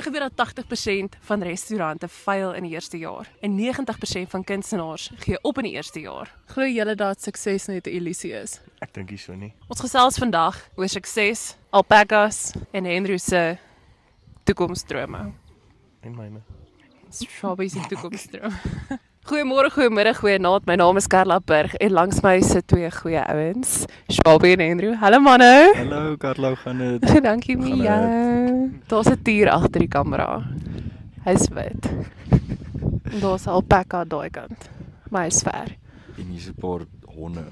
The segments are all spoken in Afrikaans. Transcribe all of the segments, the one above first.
jy geweet dat 80% van restaurante faal in die eerste jaar en 90% van kunstenaars gee op in die eerste jaar? Glo julle dat sukses net 'n illusie is? Ek dink nie so nie. Ons gesels vandag oor sukses, alpakas en Henry se toekomsdrome. En myne. Schwabie se toekomsdroom. Goeiemôre, goeiemiddag, goeienaand. My naam is Karla Burg en langs my sit twee goeie ouens, Schwabie en Henry. Hallo manne. Hallo Karla, hoe gaan dit? Dankie Mia. Daar's 'n tier agter die kamera. Hy's wit. En daar's 'n alpaka daai kant. Maar hy's ver. En hier's 'n paar honde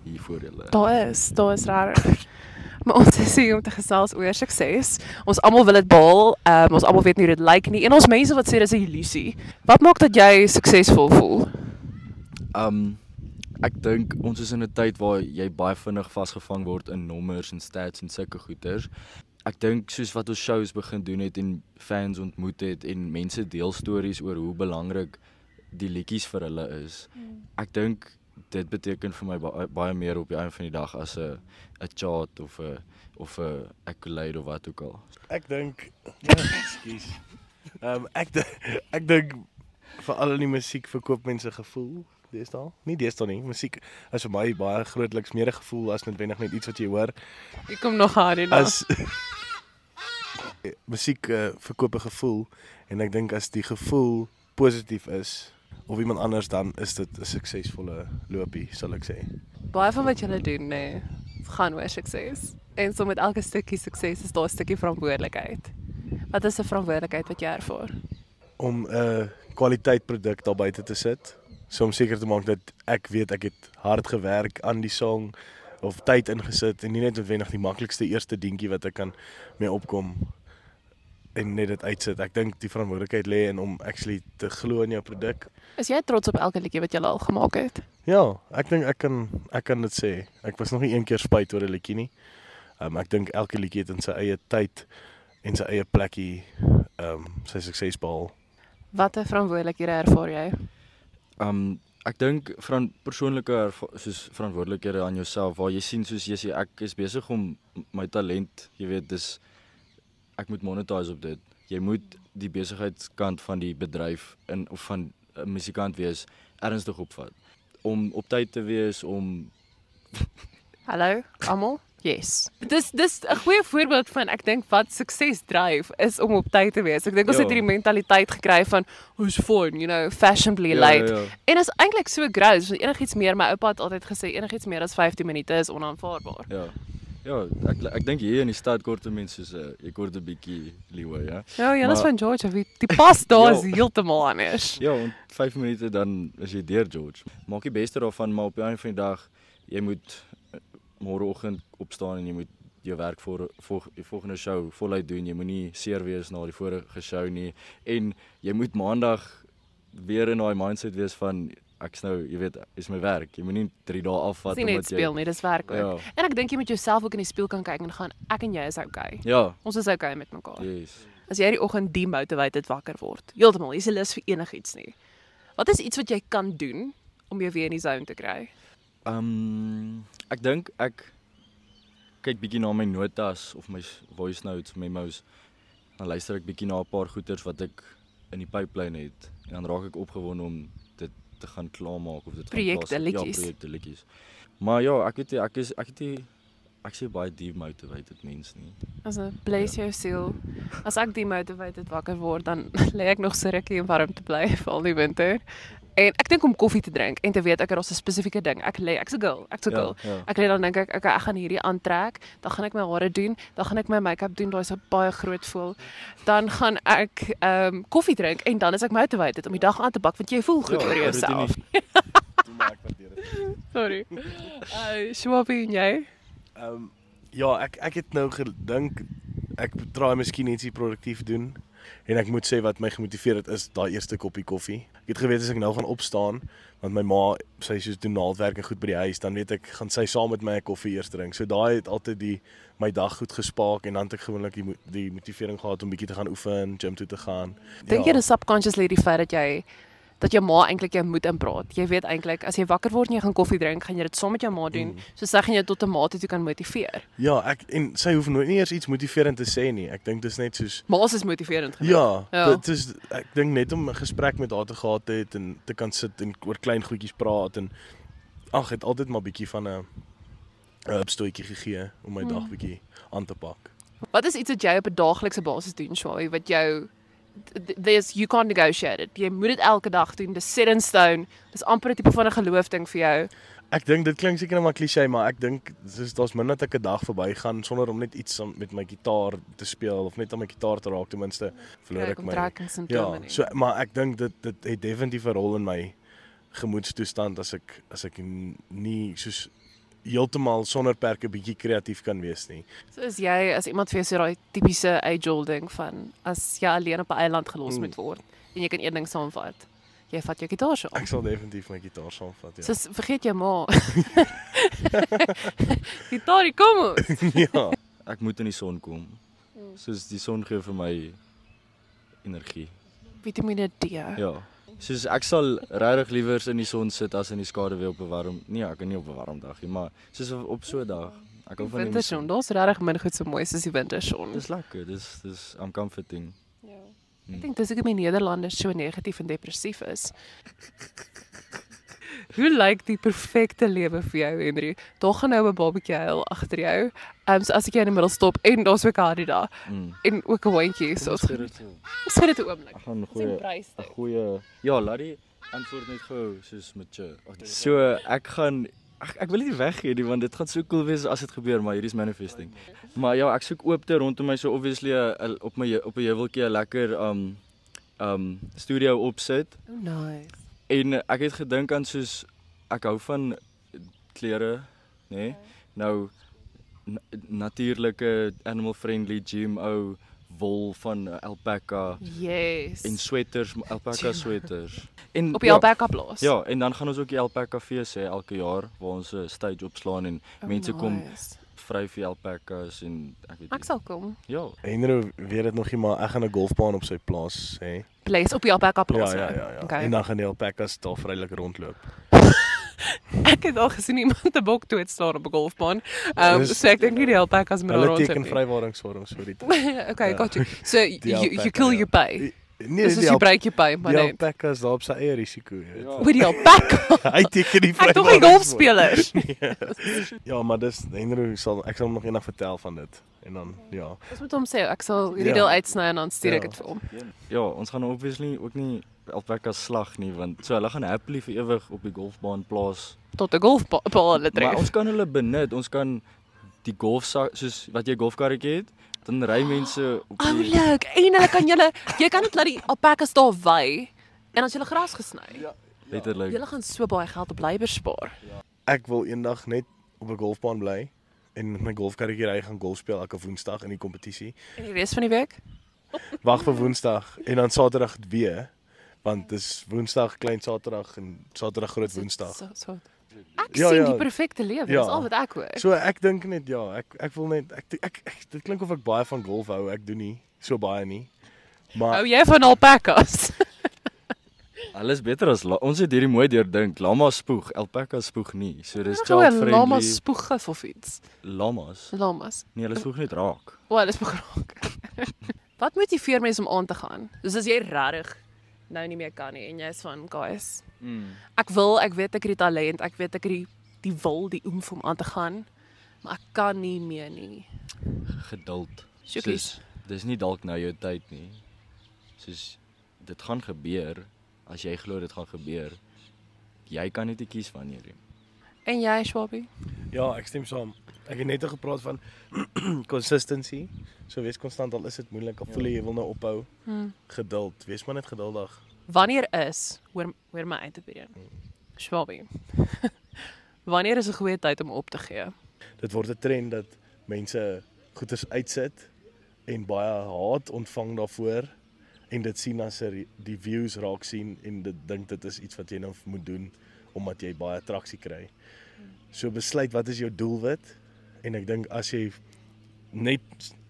hier voor julle. Daar is reg. Maar ons is hier om te gesels oor sukses. Ons almal wil dit behaal. Ons almal weet nie hoe dit lyk nie. En ons mense wat sê dis 'n illusie. Wat maak dat jy suksesvol voel? Ek dink ons is in 'n tyd waar jy baie vinnig vasgevang word in nommers en stats en sulke goeters. Ek dink soos wat ons shows begin doen het en fans ontmoet het en mense deel stories oor hoe belangrik die liedjies vir hulle is. Ek dink dit beteken vir my baie meer op die einde van die dag as 'n chart of 'n accolade of wat ook al. Ek dink ekskuus. Ek dink veral in die musiek verkoop mense gevoel. Deesdae? Nie deesdae nie. Musiek is vir my baie grootliks meer 'n gevoel as noodwendig net iets wat jy hoor. Ek kom nog harder na. As musiek verkoop 'n gevoel en ek dink as die gevoel positief is of iemand anders dan is dit 'n suksesvolle loopie, sal ek sê. Baie van wat julle doen, nee, gaan oor sukses. En so met elke stukkie sukses is daar 'n stukkie verantwoordelikheid. Wat is 'n verantwoordelikheid wat jy ervaar? Om 'n kwaliteit produk daar buite te sit. So om seker te maak dat ek weet ek het hard gewerk aan die song of tyd ingesit en nie net noodwendig die maklikste eerste dingetjie wat ek kan mee opkom en net dit uitsit. Ek dink die verantwoordelikheid lê in om actually te glo in jou produk. Is jy trots op elke liedjie wat jy al gemaak het? Ja, ek dink ek kan dit sê. Ek was nog nie een keer spyt oor 'n liedjie nie. Ek dink elke liedjie het in sy eie tyd en sy eie plekkie sy sukses behaal. Watter verantwoordelikhede ervaar jy? Ek dink persoonlike soos verantwoordelikhede aan jouself waar jy sien soos jy sê ek is besig om my talent, jy weet, ek moet monetize op dit. Jy moet die besigheidskant van die bedryf of van 'n musikant wees ernstig opvat. Om op tyd te wees, om Hallo, almal? Yes. Dis 'n goeie voorbeeld van ek dink wat sukses dryf is om op tyd te wees. Ek dink ons het hierdie mentaliteit gekry van who's fun, you know, fashionably late. Ja. En is eintlik so gross, want enigiets meer, my oupa het altyd gesê enigiets meer as 15 minute is onaanvaarbaar. Ja, ek dink hier in die stad kort mense soos jy kort 'n bietjie lewe, ja. Ja, jy is van George, die pas daar is heeltemal anders. Ja, en 5 minute dan is jy deur George. Maak die beste daarvan, maar op die einde van die dag jy moet môreoggend opstaan en jy moet jou werk vir die volgende show voluit doen. Jy moenie seer wees na die vorige show nie en jy moet maandag weer in daai mindset wees van ek's nou, jy weet, is my werk. Jy moenie 3 dae afvat omdat jy net speel nie, dis werk ook. Ja. En ek dink jy moet jouself ook in die spieël kan kyk en gaan ek en jy is okay. Ja. Ons is okay met mekaar. Yes. As jy die oggend demotivated wakker word, heeltemal, jy's 'n lus vir enigiets nie. Wat is iets wat jy kan doen om jou weer in die zone te kry? Ek dink ek kyk bietjie na my notas of my voice notes, memos. Dan luister ek bietjie na 'n paar goeters wat ek in die pipeline het en dan raak ek opgewonde om dit te gaan klaarmaak of dit projekte, liedjies. Ja, projekte, liedjies. Maar ja, ek weet nie, ek sê baie demotivated mens nie. As 'n bless jou siel. As ek demotivated wakker word, dan lê ek nog so rukkie om warm te bly vir al die winter. En ek dink om koffie te drink en te weet ek daar's 'n spesifieke ding. Ek's 'n girl. Ja. Ek lê dan dink ek gaan hierdie aantrek, dan gaan ek my hare doen, dan gaan ek my make-up doen, daai so baie groot voel. Dan gaan ek koffie drink en dan is ek motivated om die dag aan te pak want jy voel goed oor jouself. Sorry. Schwabie en jy? Ja, ek het nou gedink ek probeer miskien ietsie produktief doen en ek moet sê wat my gemotiveer het is daai eerste koppie koffie. Ek het geweet as ek nou gaan opstaan want my ma sy soos doen naaldwerk en goed by die huis, dan weet ek gaan sy saam met my 'n koffie eers drink. So daai het altyd my dag goed gespaak en dan het ek gewoonlik die motivering gehad om bietjie te gaan oefen, gym toe te gaan. Dink jy dis subconsciously die feit dat jy dat jou ma eintlik jou moet inpraat. Jy weet eintlik as jy wakker word en jy gaan koffie drink, gaan jy dit saam met jou ma doen. So sê jy tot 'n mate toe kan motiveer. Ja, en sy hoef nooit nie eers iets motiverend te sê nie. Ek dink dis net soos Ma's is motiverend genoeg. dit is ek dink net om 'n gesprek met haar te gehad het en te kan sit en oor klein goedjies praat en het altyd maar bietjie van 'n opstootjie gegee om my dag bietjie aan te pak. Wat is iets wat jy op 'n daaglikse basis doen, Shwabi, wat jou you can't negotiate it. Jy moet dit elke dag doen. Dis set in stone. Dis amper 'n tipe van 'n geloofding vir jou. Ek dink dit klink seker net maar klise, maar ek dink daar's min dat ek 'n dag verbygaan sonder om net iets met my gitaar te speel of net om my gitaar te raak ten minste verloor ek my. So maar ek dink dit het definitief 'n rol in my gemoedstoestand as ek nie soos heeltemal sonder perke bietjie kreatief kan wees nie. So is jy as iemand vir jou so daai tipiese age-old ding van as jy alleen op 'n eiland gelos moet word en jy kan een ding saamvat. Jy vat jou gitaar saam. Ek sal definitief my gitaar saamvat, ja. So vergeet jou ma. Gitaar, kom ons. Ja. Ek moet in die son kom. Soos die son gee vir my energie. Vitamine D. Ja. Soos ek sal regtig liewer in die son sit as in die skaduwee op 'n warm. Nee, ek kan nie op 'n warm dag nie, maar soos op so 'n dag. Ek hou van die winterson. Daar's regtig min goed so mooi soos die winterson. Dis lekker. Dis I'm comforting. Ja. Ek dink dis hoekom die Nederlanders so negatief en depressief is. Hoe lyk die perfekte lewe vir jou, Henry? Daar gaan nou 'n babatjie huil agter jou. So as ek jou in die middel stop en daar's ook 'n Harry daar en ook 'n hondjie, so ons sê dit 'n oomblik. Ek gaan 'n goeie ja, laat die antwoord net gou soos met jou. So ek gaan ek wil dit nie weggee nie want dit gaan so cool wees as dit gebeur, maar hierdie is manifesting. Maar ja, ek soek oopte rondom my so obviously op 'n heuweltjie 'n lekker studio opsit. Oh nice. En ek het gedink aan soos ek hou van klere, nê? Nee? Nou natuurlike animal friendly GMO wol van alpaca. Yes. En sweaters, alpaca sweaters. En op die alpaca plaas. Ja, en dan gaan ons ook die alpaca fees hê elke jaar waar ons 'n stage opslaan en mense kom vry vir alpacas en ek weet nie. Ek sal kom. Ja. Henry weet dit nog nie, maar ek gaan 'n golfbaan op sy plaas hê. Place op die alpaca plaas. Ja. Okay. En dan gaan die alpacas daar vrylik rondloop. Ek het al gesien iemand 'n bok doodslaan op 'n golfbaan. So ek dink nie die alpacas moet daar rondloop nie. Hulle teken vrywaringsvorms vir die tyd. Okay, got you. So you kill your pay. Nee, dis jy breek jou pay, maar net. Die alpacas daar op sy eie risiko, jy weet. Oor die alpaca. Hy teken die vrywaringsvorms. Ek tog nie golfspelers. Ja, maar dis Henry ek sal hom nog eendag vertel van dit. En dan ja. Ons moet hom sê ek sal hierdie deel uitsny en dan stuur ek dit vir hom. Ja, ons gaan obviously ook nie alpacas slag nie want so hulle gaan happily vir ewig op die golfbaan plaas tot 'n golfbal hulle tref. Maar ons kan hulle benut. Ons kan die golfsak soos wat jy golfkarretjie het, dan ry mense op die leuk. En hulle kan jy kan dit laat die alpacas daar wy en as jy gras gesny. Ja. Letterlik. Jy gaan so baie geld op bly spaar. Ja. Ek wil eendag net op 'n golfbaan bly en met my golfkarretjie ry gaan golf speel elke Woensdag in die kompetisie. En die res van die week? Wag vir Woensdag en dan Saterdag weer. Want dis Woensdag klein Saterdag en Saterdag groot Woensdag. So. Ek sien die perfekte lewe, dis al wat ek hoor. So ek dink net ek wil net ek dit klink of ek baie van golf hou, ek doen nie so baie nie. Maar hou jy van alpacas? Alles beter as ons het hierdie mooi deurdink. Lamas spoeg, alpacas spoeg nie. So dis child friendly. Lamas spoeg of iets. Lamas. Nee, hulle spoeg net raak. Hulle spoeg raak. Wat motiveer mense om aan te gaan? Dus as jy regtig nou nie meer kan nie en jy is van guys. Ek weet ek het die talent, ek weet ek het die wil, die oomf om aan te gaan, maar ek kan nie meer nie. Geduld. Soos dis nie dalk nou jou tyd nie. Soos dit gaan gebeur as jy glo dit gaan gebeur. Jy kan net nie kies wanneer nie. En jy, Shwabi? Ja, ek stem saam. Ek het net gepraat van consistency. So wees konstant al is dit moeilik, al voel jy wil nou ophou. Geduld, wees maar net geduldig. Wanneer is hoor my uit te begin. Shwabi. Wanneer is 'n goeie tyd om op te gee? Dit word 'n trend dat mense goeders uitsit en baie haat ontvang daarvoor en dit sien as die views raak sien en dit dink dit is iets wat jy nou moet doen omdat jy baie attraksie kry. So besluit wat is jou doelwit en ek dink as jy net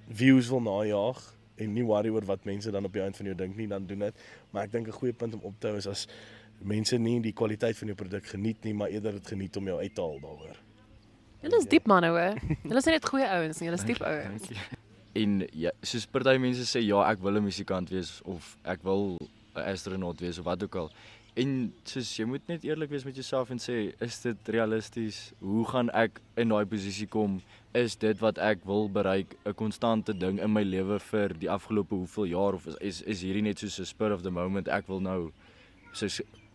views wil najag en nie worry oor wat mense dan op die eind van jou dink nie, dan doen dit. Maar ek dink 'n goeie punt om op te hou is as mense nie die kwaliteit van jou produk geniet nie, maar eerder dit geniet om jou uit te haal daaroor. Julle is diep manne hoor. Julle is nie net goeie ouens nie, julle is diep ouens. En ja, soos party mense sê ja, ek wil 'n musikant wees of ek wil 'n astronaut wees of wat ook al. En soos jy moet net eerlik wees met jouself en sê, is dit realisties? Hoe gaan ek in daai posisie kom? Is dit wat ek wil bereik 'n konstante ding in my lewe vir die afgelope hoeveel jaar of is hierdie net soos 'n spur of the moment, ek wil nou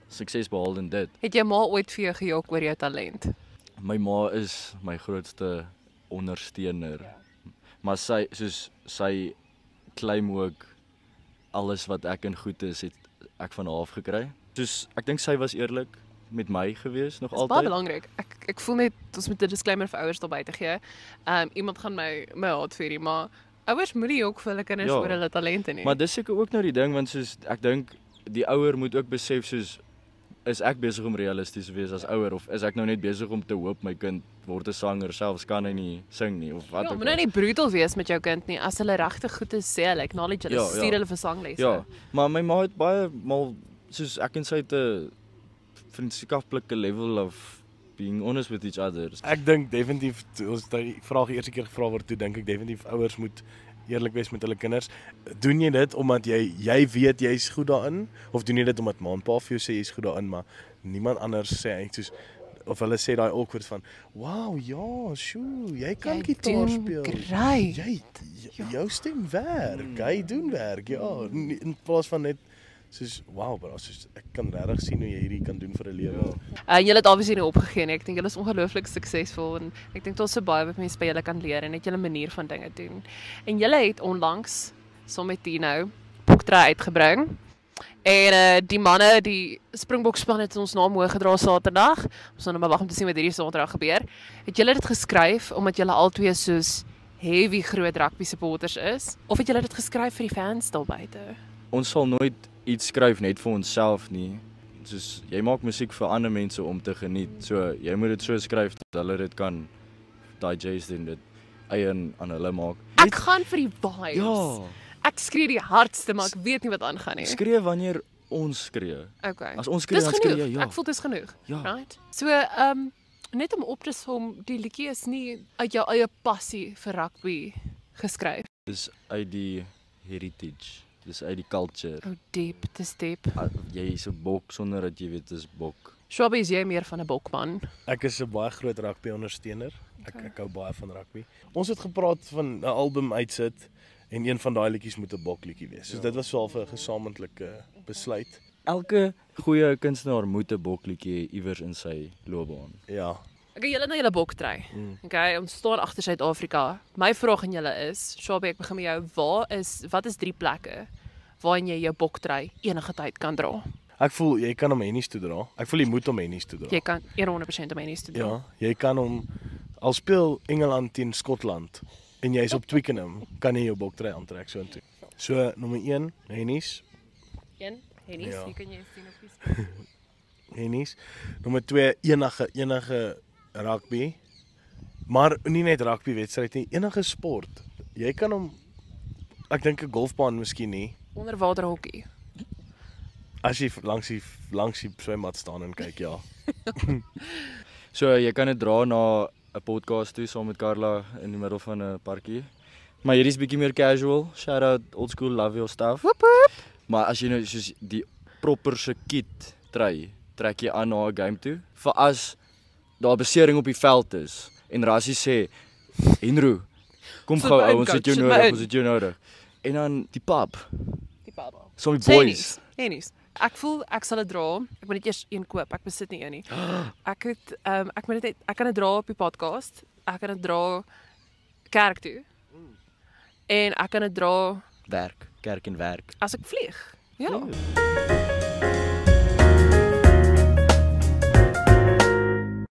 sukses behaal in dit. Het jy ma ooit vir jou gejok oor jou talent? My ma is my grootste ondersteuner. Maar sy claim ook alles wat ek in goed is, het ek van haar af gekry. Soos ek dink sy was eerlik met my gewees nog Dit is baie altyd. belangrik. Ek voel net ons moet 'n disclaimer vir ouers daar buite gee. Iemand gaan my haat vir hierdie, maar ouers moet nie ook vir hulle kinders Ja. oor hulle talente nie. Maar dis seker ook nou die ding want soos ek dink die ouer moet ook besef soos is ek besig om realisties te wees as ouer of is ek nou net besig om te hoop my kind word 'n sanger selfs kan hy nie sing nie of wat ja, ook moet nou nie brutal wees met jou kind nie. As hulle regtig goed is, sê hulle acknowledge hulle, Ja, ja. stuur hulle vir sanglesse. Ja, maar my ma het baie mal soos ek en sy het 'n vriendskaplike level of being honest with each other. Ek dink definitief toe ons die vraag eerste keer gevra word, toe dink ek definitief ouers moet eerlik wees met hulle kinders. Doen jy dit omdat jy weet jy's goed daarin of doen jy dit omdat ma en pa vir jou sê jy's goed daarin, maar niemand anders sê eintlik soos of hulle sê daai awkward van, "Wow, ja, sjoe, jy kan gitaar speel. Great. Jou stem werk. Jy doen werk." Ja, in plaas van net soos, "Wow, bro, soos ek kan regtig sien hoe jy hierdie kan doen vir 'n lewe." Julle het obviously nie opgegee nie. Ek dink julle is ongelooflik suksesvol en ek dink daar's so baie wat mense by julle kan leer en net julle manier van dinge doen. En julle het onlangs saam met Tino boktry uitgebring. En die manne, die Springbokspan het ons naam hoog gedra Saterdag. Ons gaan nou maar wag om te sien wat hierdie Saterdag gebeur. Het julle dit geskryf omdat julle albei soos heavy groot rugby supporters is of het julle dit geskryf vir die fans daar buite? Ons sal nooit iets skryf net vir onsself nie. Soos jy maak musiek vir ander mense om te geniet. So jy moet dit so skryf dat hulle dit kan digest en dit eien aan hulle maak. Ek gaan vir die vibes. Ja, Ek skree die hardste, maar ek weet nie wat aangaan nie. skree wanneer ons skree. Okay. As ons skree Dis dan skree genoeg. jy, ja. Ek voel dis genoeg. Ja. Right? So, net om op te som, die liedjie is nie uit jou eie passie vir rugby geskryf. Dis uit die heritage. Dis uit die culture. Oh, diep, dis diep. Jy is 'n bok sonder dat jy weet dis bok. Shobby, is jy meer van 'n bokman? Ek is 'n baie groot rugby ondersteuner. Ek hou baie van rugby. Ons het gepraat van 'n album uitsit en een van daai liedjies moet 'n bokliedjie wees. So dit was wel 'n gesamentlike besluit. Elke goeie kunstenaar moet 'n bokliedjie hê iewers in sy loopbaan. Ja. Okay, julle nou julle boktry. Okay, ons staan agter Suid-Afrika. My vraag aan julle is, Shobby, ek begin met jou. Wat is 3 plekke waarin jy jou boktry enige tyd kan dra? Ek voel jy kan hom hennies toe dra. Ek voel jy moet hom hennies toe dra. Jy kan 100% om enige te dra. Ja, jy kan hom al speel Engeland teen Skotland en jy's op Twickenham, kan jy jou boktry aantrek so intoe. So nommer 1, hennies. 1, Hennies, Ja. hier kan jy sien op die skerm. Hennies. Nommer 2, enige rugby. Maar nie net rugby wedstryd nie, enige sport. Jy kan hom ek dink 'n golfbaan miskien nie. Onderwater hokkie. As jy langs die swembad staan en kyk, ja. So jy kan dit dra na 'n podcast toe saam met Carla in die middel van 'n parkie. Maar hierdie is bietjie meer casual. Shout out old school, love your stuff. Woep woep. Maar as jy nou soos die proper se kit trek jy aan na 'n game toe. Vir as daar besering op die veld is en Rassie sê, "Henro, kom Sit gou my in, ou, ons het jou coach, sit my nodig, in." ons het jou nodig." En dan die pub, Die baba. saam met boys. Hennies. Ek voel ek sal dit dra. Ek moet net eers een koop. Ek besit nie een nie. Ek kan dit dra op die podcast. Ek kan dit dra kerk toe. En ek kan dit dra Werk, kerk en werk. as ek vlieg. Ja.